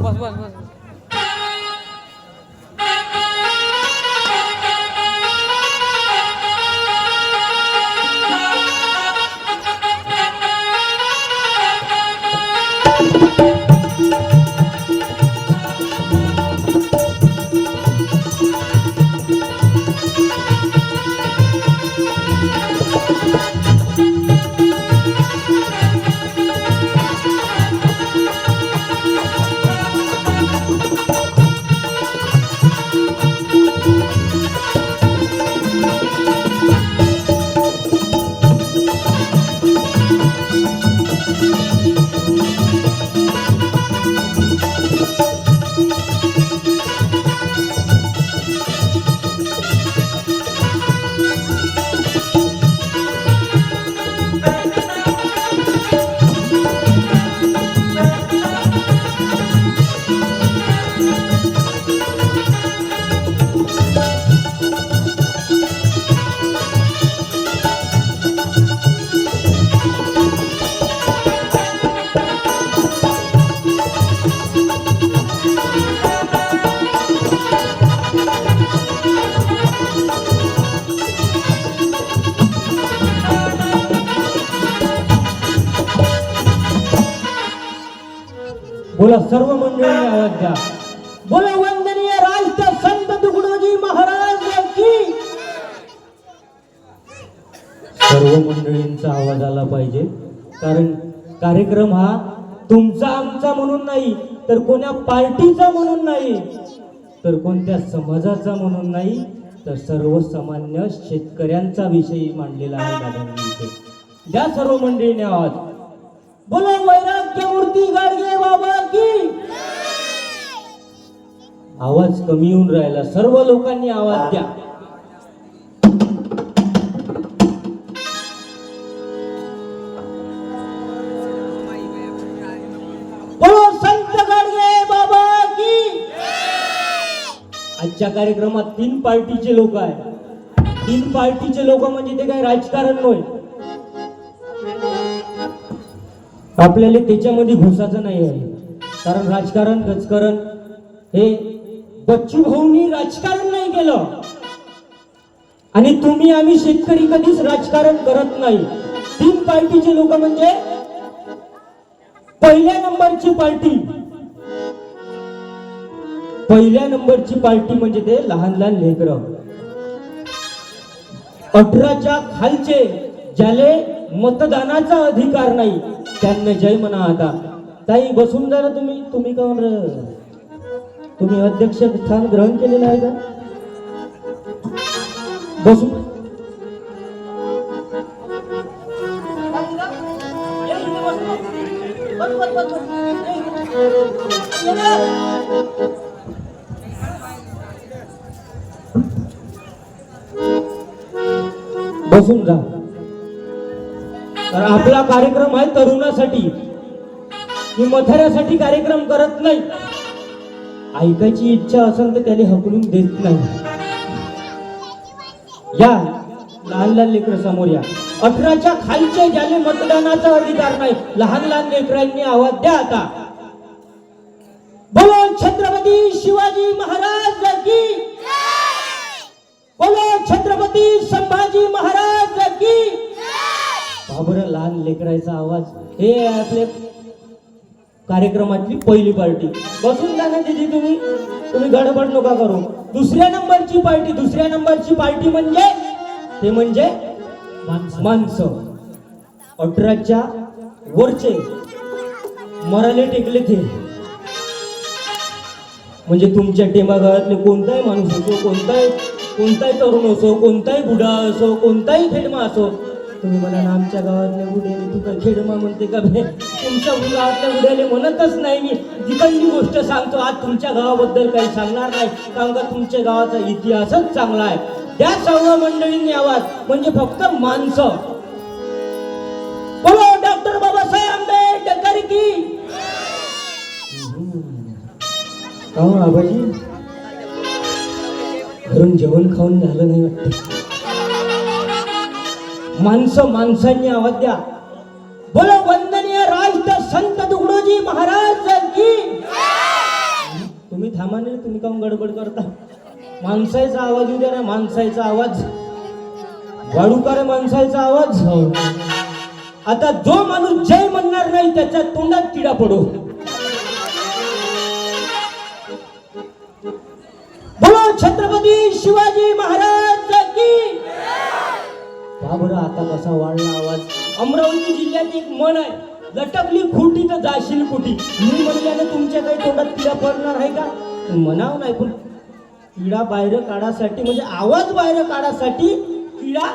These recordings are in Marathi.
बस बस बस बोला सर्व मंडळींनी आवाज द्या. बोला वंदनीय राष्ट्र संत तुकडोजी महाराज की. सर्व मंडळींचा आवाज आला पाहिजे, कारण कार्यक्रम हा तुमचा आमचा म्हणून नाही, तर कोण्या पार्टीचा म्हणून नाही, तर कोणत्या समाजाचा म्हणून नाही, तर सर्वसामान्य शेतकऱ्यांचा विषयी मांडलेला आहे दादांनी इथे. द्या सर्व मंडळींनी आवाज. बोलो वैराग्य मूर्ती गाडगे बाबा की. आवाज कमी येऊन राहिला, सर्व लोकांनी आवाज द्या. बोलो संत गाडगे बाबा की. आजच्या कार्यक्रमात 3 पार्टीचे लोक आहेत. 3 पार्टीचे लोक म्हणजे ते काही राजकारण नाही, आपल्याला त्याच्यामध्ये घुसायचं नाही आहे. कारण राजकारण गजकारण हे बच्चू भाऊंनी राजकारण नाही केलं, आणि तुम्ही आम्ही शेतकरी कधीच राजकारण करत नाही. 3 पार्टीचे लोक म्हणजे पहिल्या नंबरची पार्टी म्हणजे ते लहान लहान लेकरं 18च्या खालचे, ज्याले मतदानाचा अधिकार नाही, त्यांना जय म्हणा. आता ताई बसून जा ना तुम्ही कोण तुम्ही अध्यक्ष स्थान ग्रहण केलेलं आहे का? बसून बसून जा. आपला कार्यक्रम आहे तरुणासाठी, मी म्हाताऱ्यासाठी कार्यक्रम करत नाही. ऐकायची इच्छा असेल तर त्याला हकलून देत नाही. या लहान लहान लेकर समोर या. 18च्या खालचे ज्याने मतदानाचा अधिकार नाही, लहान लहान लेकरांनी आवाज द्या. आता बोलो छत्रपती शिवाजी महाराज की. बोलो छत्रपती संभाजी महाराज की. बाबरा लहान लेकरायचा आवाज. हे आपले कार्यक्रमातली पहिली पार्टी. बसून जा ना दीदी, तुम्ही गडबड नका करू. दुसऱ्या नंबरची पार्टी म्हणजे माणसं 18च्या वरचे मराले टेकले ते, म्हणजे तुमच्या टेंबा गावातले कोणताही माणूस असो, कोणताही तरुण असो, कोणताही बुडा असो, कोणताही खेडमा असो. तुम्ही म्हणा ना आमच्या गावातल्या बुड्याने तू काय खेडमा म्हणते का बे? तुमच्या गावातल्या बुड्याने म्हणतच नाही मी. जिकडली गोष्ट सांगतो आज तुमच्या गावाबद्दल काही सांगणार नाही, कारण का तुमच्या गावाचा इतिहासच चांगला आहे. त्या सर्व मंडळींनी आवाज म्हणजे फक्त माणसं. बोलो डॉक्टर बाबासाहेब आंबेडकर की. हो आबाजी, घरून जेवण खाऊन झालं नाही वाटतं. माणसांनी आवाज द्या. बोलो वंदनीय राष्ट्र संत तुकडोजी महाराज की. सामान्य तुम्ही काऊन गडबड करता? माणसाचा आवाज येऊ द्या ना, माणसाचा आवाज वाढू रे, माणसाचा आवाज. आता जो माणूस जय म्हणणार नाही त्याच्या तोंडात किडा पडो. बोलो छत्रपती शिवाजी महाराज की. पहा बरं आता कसा वाढला आवाज. अमरावती जिल्ह्यात एक म्हण आहे, लटकली खुटी तर जाशील कुठी. मी म्हणल्याने तुमच्या काही तोंडात किडा पडणार आहे का? म्हणाव नाही, पण किडा बाहेर काढासाठी म्हणजे आवाज बाहेर काढासाठी किडा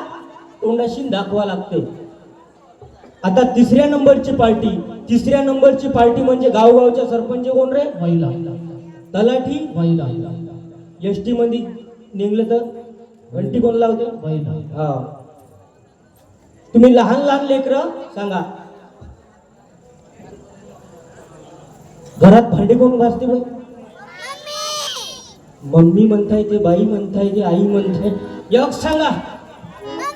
तोंडाशी दाखवा लागते. आता तिसऱ्या नंबरची पार्टी म्हणजे गावगावच्या सरपंच कोण रे? महिला. तलाठी महिला. एसटी मध्ये निघलं तर घंटी कोण लावते? महिला. हा. तुम्ही लहान लहान लेकरं सांगा, घरात भांडे कोण घासते? बाई मम्मी म्हणताय ते, बाई म्हणताय ते, आई म्हणताय. एक सांगा,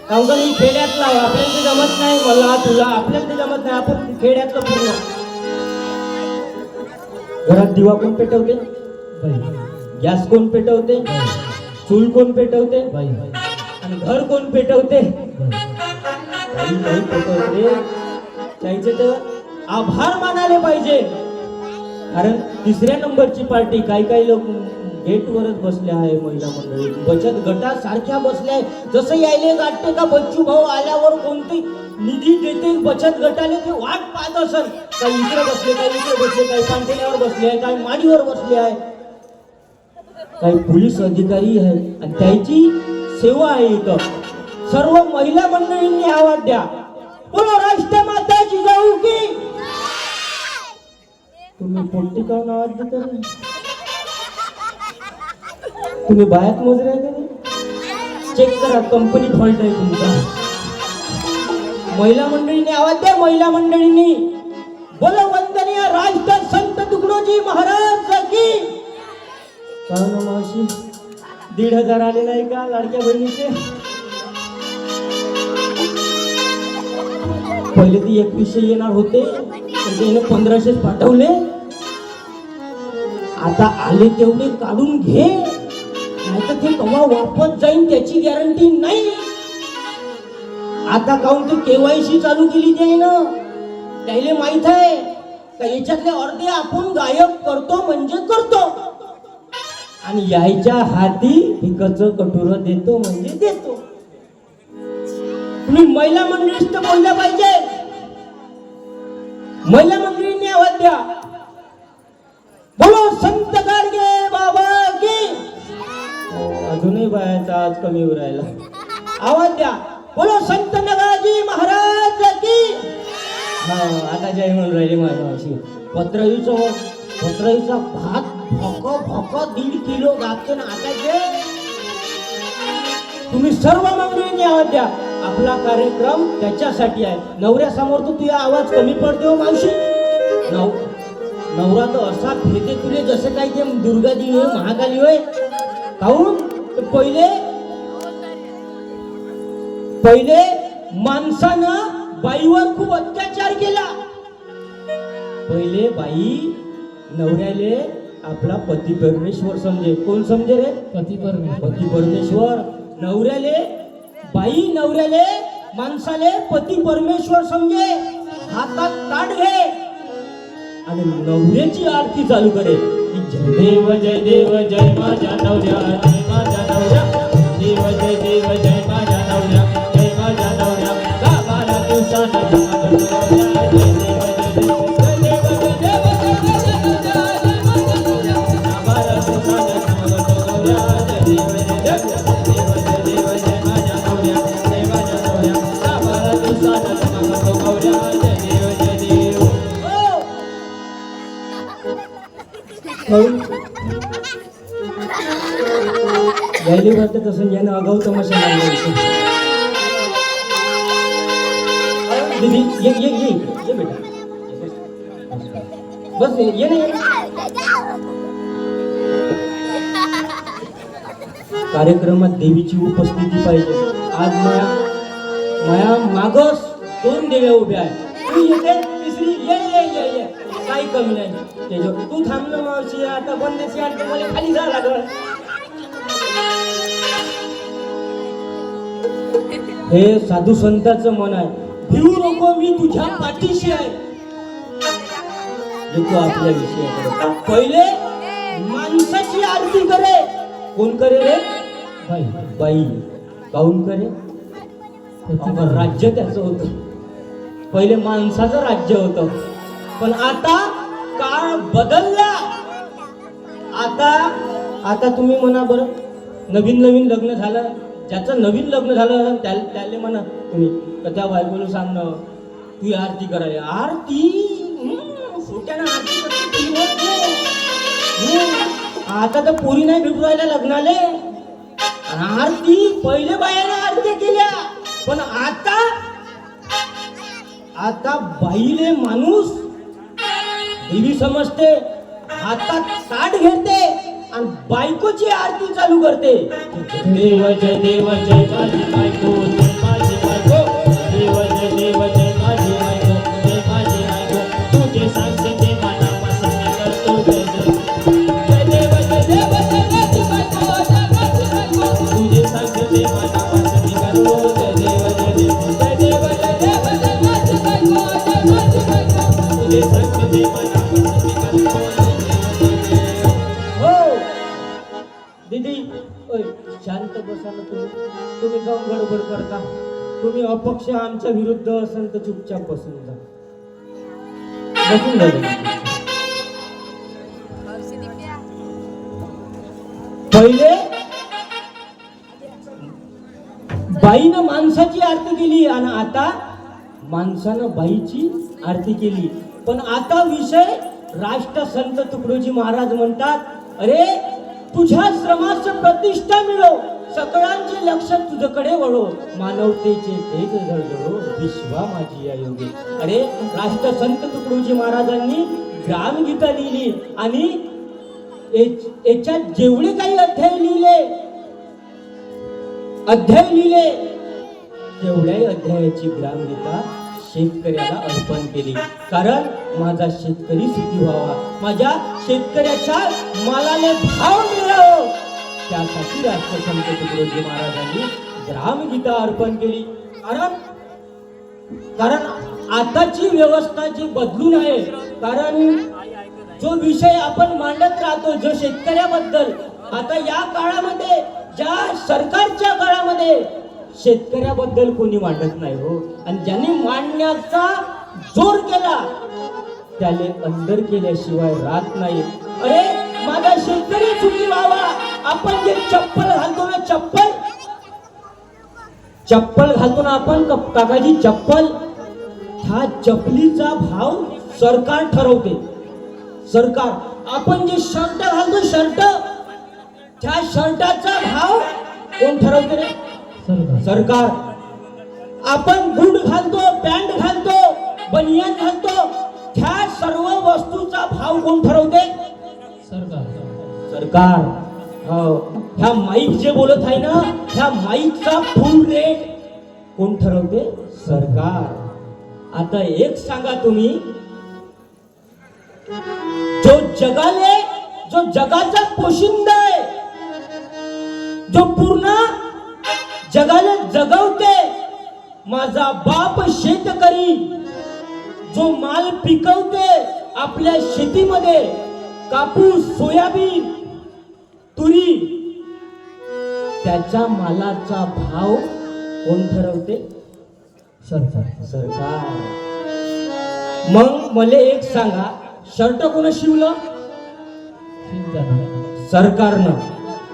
काउका मी खेड्यातला, आपल्याला ते जमत नाही, मला तुला आपल्याला ते जमत नाही, आपण खेड्यातलं पूर्ण. घरात दिवा कोण पेटवते? गॅस कोण पेटवते? चूल कोण पेटवते? आणि घर कोण पेटवते? काही पेटवते. त्याचे तर आभार मानायला पाहिजे. कारण तिसऱ्या नंबरची पार्टी काही लोक गेटवरच बसले आहे. महिला मंडळी बचत गटासारख्या बसल्या आहे. जसं यायले वाटते का बच्चू भाऊ आल्यावर कोणती निधी देते बचत गटाने, ते वाट पाहत असेल. काही इकडे बसले, काही इकडे बसले, काही पांढऱ्यावर बसले आहे, काही माडीवर बसले आहे, काही पोलीस अधिकारी आहे आणि त्याची सेवा आहे. इथं सर्व महिला मंडळींनी आवाज द्या. बोलो राष्ट्रमाता जिजाऊ की. तुम्ही पोट्टी काऊन आवाज देता नाही? तुम्ही बायात मोजरे आहे का नाही? चेक करा, कंपनी फॉल्ट आहे तुमचा. महिला मंडळीने आवाज द्या. महिला मंडळींनी बोलो वंदनीय राष्ट्र संत तुकडोजी महाराज की. काय ना मावशी, 1,500 आले नाही का लाडक्या बहिणीचे? पहिले ती 2100 येणार होते, पण त्याने 1500 पाठवले. आता आले तेवढे काढून घे, नाहीतर ते केव्हा वापस जाईन त्याची गॅरंटी नाही. आता काऊन ते केवायसी चालू केली ते ना, त्याला माहित आहे का याच्यातले अर्धे आपण गायब करतो म्हणजे करतो, आणि यायच्या हाती पिकाचं कटोर देतो म्हणजे देतो. तुम्ही महिला मंडळीच तर बोलल्या पाहिजे. महिला मंडळींनी आवाज द्या. बोलो संत गाडगे बाबा की. अजूनही बायाचा आवाज कमी होऊ राहिला. आवाज द्या. बोलो संत नगाजी महाराज की. हा आता जय म्हणून राहिले माझ्या मावशी. पत्राईचा भात भोक 1.5 किलो लागते ना. आता जे तुम्ही सर्व मंडळींनी आवाज द्या. आपला कार्यक्रम त्याच्यासाठी आहे. नवऱ्यासमोर तर तुझा आवाज कमी पडते हो मावशी. नवरा तर असा भेटे तुले जसं काही ते दुर्गा देवी होय, महाकाली होय. काहून पहिले माणसानं बाईवर खूप अत्याचार केला. पहिले बाई नवऱ्याले आपला पती परमेश्वर समजे. कोण समजे रे? पती परमेश्वर. नवऱ्याले माणसाले पती परमेश्वर समजे. हातात ताट घे आणि नवऱ्याची आरती चालू करे. जय देव जय देव जय माझ्या नवऱ्या, जय माझ्या नवऱ्या, देव जय देव जय माझ्या नवऱ्या, जय माझ्या नवऱ्या, गावाला दिवसानं जय देव यायले वाटतं तसं यानं आगाऊ तमाशा लागला. दीदी ये बेटा, बस ये नाही. कार्यक्रमात देवीची उपस्थिती पाहिजे. आज माया मागस 2 देव्या उभ्या आहेत. तिसरी ये काही कमी नाही त्याच्या. तू थांब ना मावशी, आता बंदेची आरती मला खाली जा लागल. हे साधू संतांचं मन आहे. भिवू नको, मी तुझ्या पाठीशी आहे. येतो आपल्या विषयाकडे. पहिले माणसाची आरती करे. कोण करे रे? बाई. बाई काऊन करे? राज्य त्याचं होतं. पहिले माणसाचं राज्य होतं, पण आता काळ बदलला. आता तुम्ही म्हणा बरं, नवीन लग्न झालं, ज्याचं नवीन लग्न झालं त्याला म्हणा तुम्ही त्या बायकोला सांगणं तू आरती करायला. आरती आरती आता तर पोरी नाही भेटू राहिल्या लग्नाले. आरती पहिले बायाने आरती केल्या, पण आता बाईले माणूस देवी समजते, हातात ताट घेते आणि बायकोची आरती चालू करते. देव जय देव जय माझी बायको, जय माझी बायको, देव जय देव जय माझी बायको, जय माझी बायको, तुझे सांगते ते मनापासून करतो. जय देव जय देव जय माझी बायको, जय माझी बायको, तुझे सांगते ते मनापासून करतो. जय देव जय देव जय देव जय देव जय माझी बायको, जय माझी बायको, तुझे सांगते ते मनापासून करतो. दीदी शांत बसा ना तुम्ही जाऊन गडबड करता. तुम्ही अपक्ष आमच्या विरुद्ध असाल तर चुपचाप बसून जा. बसून जा. पहिले बाईनं माणसाची आरती केली आणि आता माणसानं बाईची आरती केली. पण आता विषय राष्ट्रसंत तुकडोजी महाराज म्हणतात, अरे तुझ्या श्रमाचं प्रतिष्ठा मिळव, सगळ्यांचे लक्ष तुझ्याकडे वळो, मानवतेचे तेज जळजळो, विश्वा माझी या योगी. अरे राष्ट्रसंत तुकडोजी महाराजांनी ग्रामगीता लिहिली आणि याच्यात जेवढे काही अध्याय लिहिले तेवढ्याही अध्यायाची ग्रामगीता शेतकऱ्याला अर्पण केली. कारण माझा शेतकरी सुखी व्हावा, माझ्या शेतकऱ्याच्या मालाने भाव मिळावा, त्यासाठी राष्ट्रसंत तुकडोजी महाराजांनी ग्रामगीता अर्पण केली. कारण आताची व्यवस्था जी बदलून आहे, कारण जो विषय आपण मांडत राहतो जो शेतकऱ्याबद्दल, आता या काळामध्ये ज्या सरकारच्या काळामध्ये शेतकऱ्याबद्दल कोणी मांडत नाही हो. आणि ज्यांनी मांडण्याचा जोर केला त्याने अंदर केल्याशिवाय राहत नाही. अरे माझा शेतकरी सुखी व्हावा. आपण जे चप्पल घालतो ना, चप्पल घालतो ना आपण, काकाजी चप्पल, ह्या चपलीचा भाव सरकार ठरवते. सरकार. आपण जे शर्ट घालतो, शर्ट, त्या शर्टाचा भाव कोण ठरवते रे? सरकार. आपण बूट घालतो, पॅन्ट घालतो, बनियान घालतो, ह्या सर्व वस्तूचा भाव कोण ठरवते? सरकार. ह्या माईक जे बोलत आहे ना, ह्या माईकचा फुल रेट कोण ठरवते? सरकार. आता एक सांगा तुम्ही, जो जगाचा पोशिंदा आहे, जो पूर्ण जगाला जगवते, माझा बाप शेतकरी, जो माल पिकवते आपल्या शेतीमध्ये, कापूस, सोयाबीन, तुरी, त्याच्या मालाचा भाव कोण ठरवते? सरकार. मग मला एक सांगा, शर्ट कोण शिवलं? सरकारनं.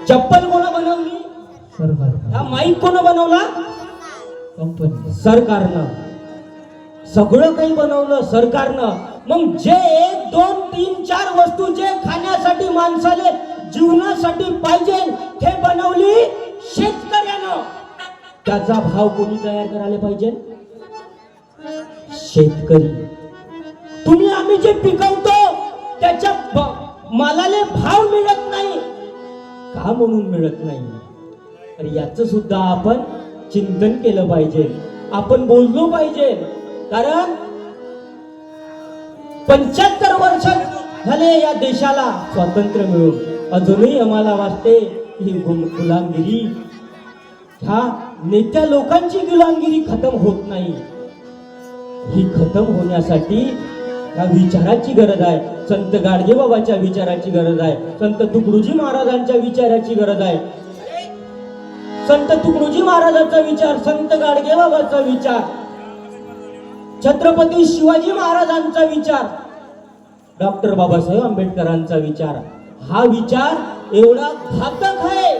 चप्पल कोण बनवली? हा माईक कोण बनवला? सरकारनं. सगळं काही बनवलं सरकारनं. मग जे 1, 2, 3, 4 वस्तू जे खाण्यासाठी माणसाले जीवनासाठी पाहिजे ते बनवली शेतकऱ्यानं. त्याचा भाव कोणी तयार करायला पाहिजे? शेतकरी. तुम्ही आम्ही जे पिकवतो त्याच्या मालाले भाव मिळत नाही. का म्हणून मिळत नाही? अरे याचं सुद्धा आपण चिंतन केलं पाहिजे, आपण बोललो पाहिजे. कारण 75 वर्ष झाले या देशाला स्वातंत्र्य मिळून, अजूनही आम्हाला वाटते ही गुलामगिरी, ह्या नेत्या लोकांची गुलामगिरी खतम होत नाही. ही खतम होण्यासाठी या विचाराची गरज आहे. संत गाडगेबाबाच्या विचाराची गरज आहे. संत तुकडोजी महाराजांच्या विचाराची गरज आहे. संत तुकडोजी महाराजांचा विचार, संत गाडगेबाबाचा विचार, छत्रपती शिवाजी महाराजांचा विचार, डॉक्टर बाबासाहेब आंबेडकरांचा विचार, हा विचार एवढा घातक आहे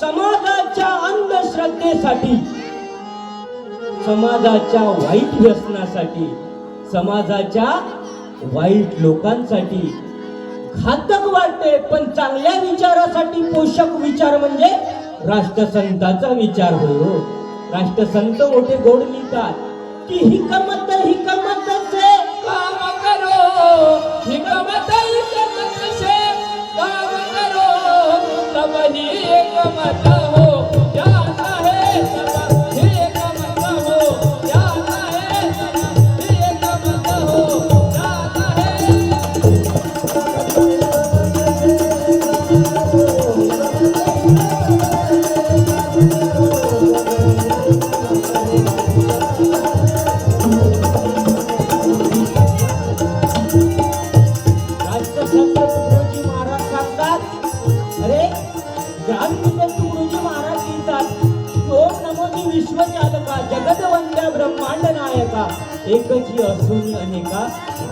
समाजाच्या अंधश्रद्धेसाठी, समाजाच्या वाईट व्यसनासाठी, समाजाच्या वाईट लोकांसाठी घातक वाटते. पण चांगल्या विचारासाठी पोषक विचार म्हणजे राष्ट्रसंताचा विचार होय. राष्ट्रसंत मोठे गोड लिहितात की हिकमत हिकमत से काम करो, हिकमत हिकमत से काम करो, तब ही एकमत हो जाता है, तब ही एकमत हो जाता है, तब ही एकमत हो जाता है. राष्ट्रसंत तुकडोजी महाराज सांगतात, अरे ग्रामविजय तुकडोजी महाराज लिहितात, ओम नमोजी विश्वचालका जगदवंद्या ब्रह्मांड नायका एकची असून अनेका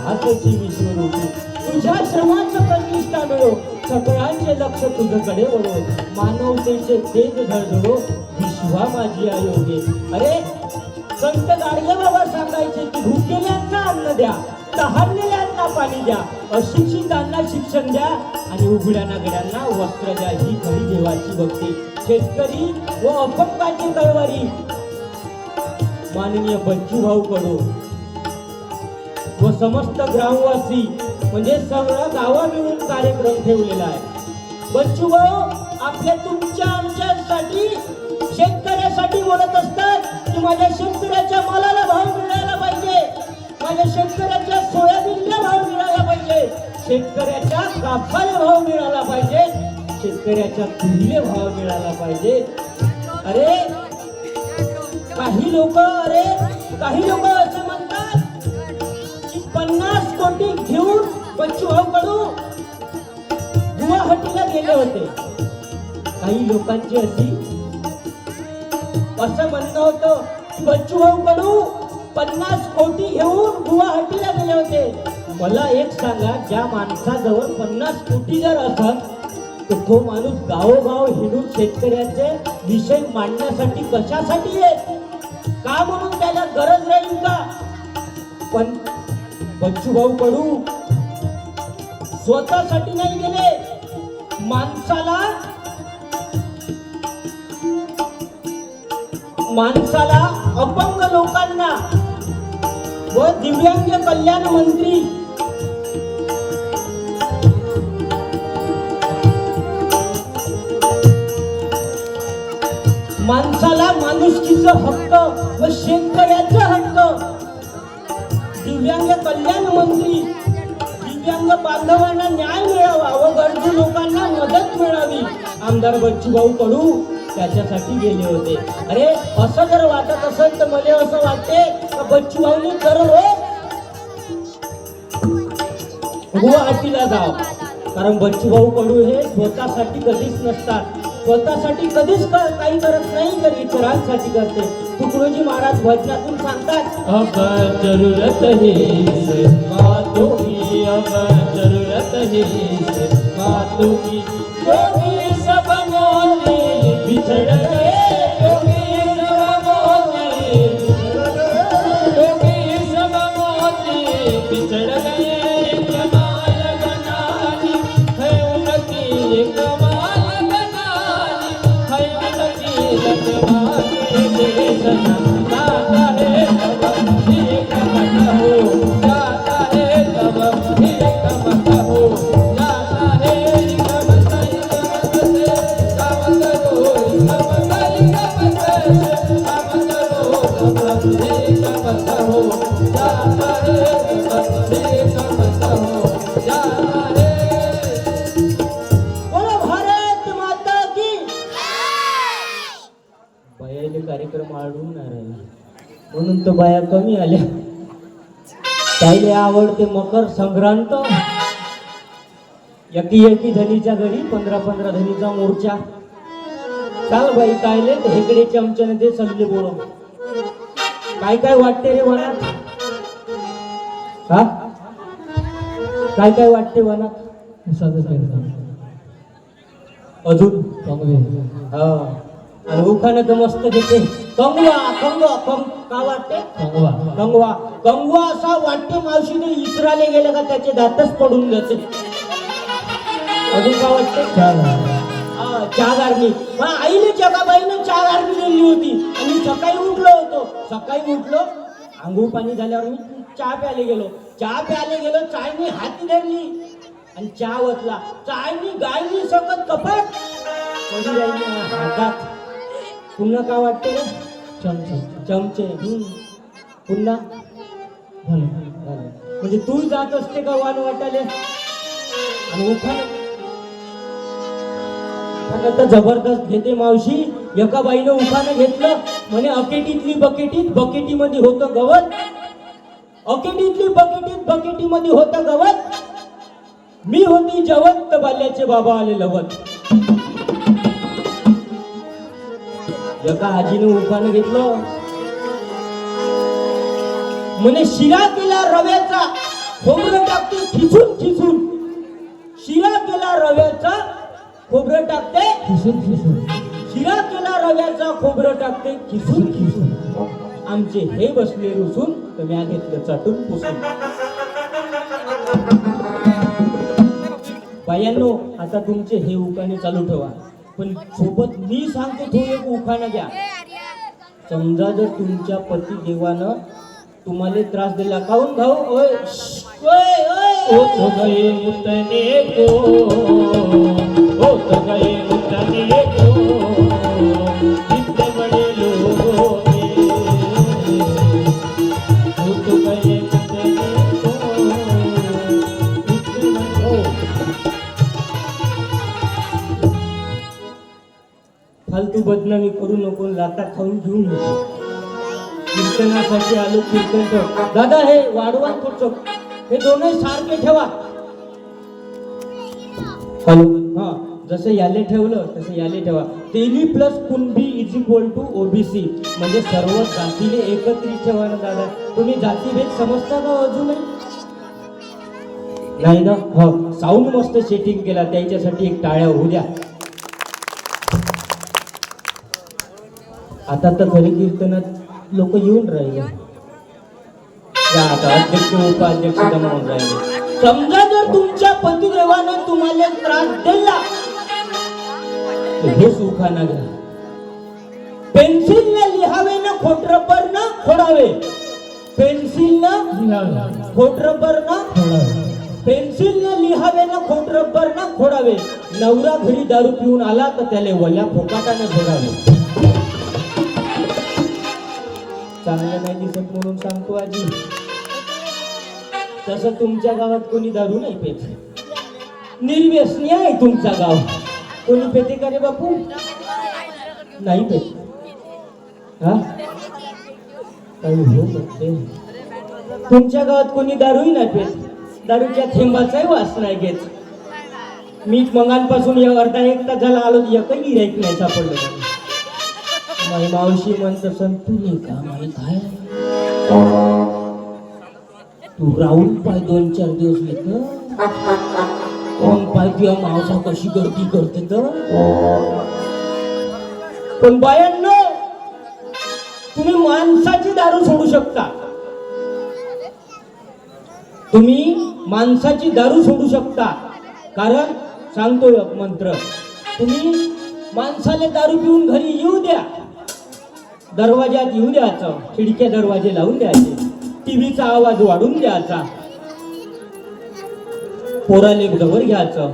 हातची विश्वरूपी, तुझ्या श्रमाचं प्रतिष्ठा मिळो, सगळ्यांचे लक्ष तुझ्याकडे वळो, मानवतेचे तेज झळझळो, विश्वा माझी आयोगे. अरे संत गाडगेबाबा सांगायचे की भुकेल्यांना अन्न द्या, तहानलेल्यांना पाणी द्या, अशिक्षितांना शिक्षण द्या आणि उघड्या नागड्यांना वस्त्र द्या. ही खरी देवाची भक्ती. शेतकरी व अपंगाची कळवारी माननीय बच्चूभाऊ कडू व समस्त ग्रामवासी म्हणजे सगळं गावा मिळून कार्यक्रम ठेवलेला आहे. बच्चूभाऊ आपल्या तुमच्या आमच्यासाठी शेतकऱ्यासाठी बोलत असतात की माझ्या शेतकऱ्याच्या मालाला भाव मिळाला पाहिजे, माझ्या शेतकऱ्याच्या सोयाबीनला भाव मिळाला पाहिजे, शेतकऱ्याच्या कापसाला भाव मिळाला पाहिजे, शेतकऱ्याच्या तुरीला भाव मिळाला पाहिजे. अरे काही लोक असं म्हणतात की 50 कोटी घेऊन बच्चूभाऊ कडू गुवाहाटीला गेले होते. काही लोकांची असं म्हणणं होतं की बच्चूभाऊ कडू 50 कोटी घेऊन गुवाहाटीला गेले होते. मला एक सांगा, ज्या माणसाजवळ 50 कोटी जर असत तर तो माणूस गावोगाव हिंडून शेतकऱ्याचे विषय मांडण्यासाठी कशासाठी येत? का म्हणून त्याला गरज राहील का? पण बच्चूभाऊ कडू स्वतःसाठी नाही गेले, माणसाला अपंग लोकांना व दिव्यांग कल्याण मंत्री माणसाला माणुसकीचा हक्क व शेतकऱ्याचा हक्क, दिव्यांग कल्याण मंत्री, दिव्यांग बांधवांना न्याय मिळावा व गरजू लोकांना मदत मिळावी, आमदार बच्चूभाऊ कडू त्याच्यासाठी गेले होते. अरे असं जर वाटत असेल तर मला असं वाटते का बच्चूभाऊनी दररोज गुवाहाटीला जाव. कारण बच्चूभाऊ कडू हे स्वतःसाठी कधीच नसतात, स्वतःसाठी कधीच काही करत नाही, तर इतरांसाठी करते. तुकडोजी महाराज भजनातून सांगतात, अब जरूरत है बातों की, अब जरूरत है बातों की, क्योंकि सब मोती बिछड़ गए, क्योंकि सब मोती बिछड़ गए, कमाल बनानी है उनकी, कमाल बनानी है उनकी, लगवा के देखना जाता है तब एक मत हो जाता है, तब एक मत हो जाता है, कमत से काम करो, कमत से काम करो, तब एक मत हो जाता है, तब एक मत म्हणून तर बाया कमी आल्या. त्याला आवडते मकर संक्रांत, एकी धनीच्या घरी 15 धनीचा मोर्चा. चाल बाई कायले हेकडे चमच्याने ते सल्ले बोल. काय काय वाटते रे वनात? हा काय काय वाटते वनात? अजून हा आणि उखाणं तर मस्त घेते. कंगवा कंगवा का वाटते? कंगवा कंगवा कंगवा असा वाटते मावशी ते इसराले गेले का त्याचे दातच पडून जाते. अजून का वाटते? चहा गारणी. आईने जगाबाईने चहा गारणी दिली होती आणि सकाळी उठलो आंघोळ पाणी झाल्यावर मी चहा प्यायला गेलो. चायनी हाती धरली आणि चहा ओतला. चायनी गायनी सकत कपाट पडी राहिली हातात. पुन्हा का वाटते रे? चमचे. पुन्हा म्हणजे तू जात असते का वाण वाटाले? आणि उखाणं तर जबरदस्त घेते मावशी. एका बाईनं उखाणं घेतलं म्हणे अकेटीतली बकेटीमध्ये होतं गवत. बकेटीमध्ये होतं गवत. मी होती जवत तर बाल्याचे बाबा आले लवत. एका आजीने उखाणं घेतलं म्हणे शिरा केला रव्याचा खोबरं टाकते खिसून. शिरा केला रव्याचा खोबरं टाकते शिरा केला रव्याचा खोबरं टाकते खिसून. आमचे हे बसले रुसून तर म्या घेतलं चाटून पुसून. बायांनो आता तुमचे हे उखाणे चालू ठेवा, पण सोबत मी सांगते तो एक उखाणा घ्या. समजा जर तुमच्या पती देवानं तुम्हाला त्रास दिला, काहून भाऊ? ओय ओ तो गए मुतने को, ओ तो गए मुतने को, इतने बड़े लोगों में, ओ तो गए मुतने को, इतने बड़े. फालतू बदनामी करू नको, लाता खाऊन घेऊन नको. कीर्तनासाठी आलो कीर्तन ठेव. दादा हे वाढवा थोडं, हे दोन्ही सारखे ठेवा. हॅलो हा, जसं याले ठेवलं तसं याले ठेवा. Teli plus Kunbi is equal to OBC, म्हणजे सर्व जातीने एकत्रित ठेवा ना दादा. तुम्ही जातीभेद समजता का अजूनही? नाही ना? हो, साऊंड मस्त सेटिंग केला, त्याच्यासाठी एक टाळ्या होऊ द्या. आता तर खरी कीर्तनात लोक येऊन राहिले. आता अध्यक्ष उपाध्यक्ष जमवून राहिले. समजा जर तुमच्या पतिदेवाने तुम्हाला त्रास दिला हे उखाणा घ्या. पेन्सिलने लिहावे ना खोटरबर ना खोडावे. पेन्सिलने खोटरबर ना खोडावे. पेन्सिलने लिहावे ना खोटरबर ना खोडावे. नवरा घरी दारू पिऊन आला तर त्याला वल्या फोकाटाने फोडावे. चांगलं नाही दिसत म्हणून सांगतो आजी. तसं तुमच्या गावात कोणी दारू नाही पेत. निर्व्यसनी आहे तुमचा गाव. कोणी पेते का रे बापू? नाही पेत. हा काही हो शकते. तुमच्या गावात कोणी दारूही नाही पेत. दारूच्या थेंबाचाही वास नाही घेत. मी मंगांपासून या अर्धा एक तास झाला आलो, एकही गिऱ्हाईक नाही सापडलं. माझी मावशी म्हणत सण तुले का माहित आहे? तू राहून पाय 2-4 दिवस येत कोण पाय तुझ्या मावसा कशी गर्दी करते तर. पण बायांनो, तुम्ही माणसाची दारू सोडू शकता. तुम्ही माणसाची दारू सोडू शकता. कारण सांगतो एक मंत्र, तुम्ही माणसाला दारू पिऊन घरी येऊ द्या, दरवाजात येऊ द्यायचं, खिडक्या दरवाजे लावून द्यायचे, टीव्हीचा आवाज वाढून द्यायचा, पोराले जवळ घ्यायचं,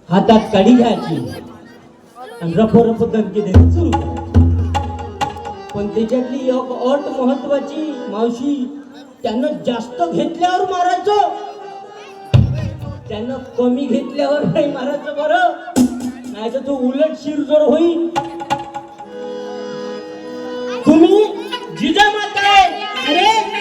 हातात काडी घ्यायची आणि रप दणके द्यायची सुरू. पण त्याच्यातली एक अट महत्वाची मावशी, त्यानं जास्त घेतल्यावर मारायचं, त्यानं कमी घेतल्यावर नाही मारायचं बरं, नाही तर तो उलट शिर जर होईल. तुम्ही जिजामाता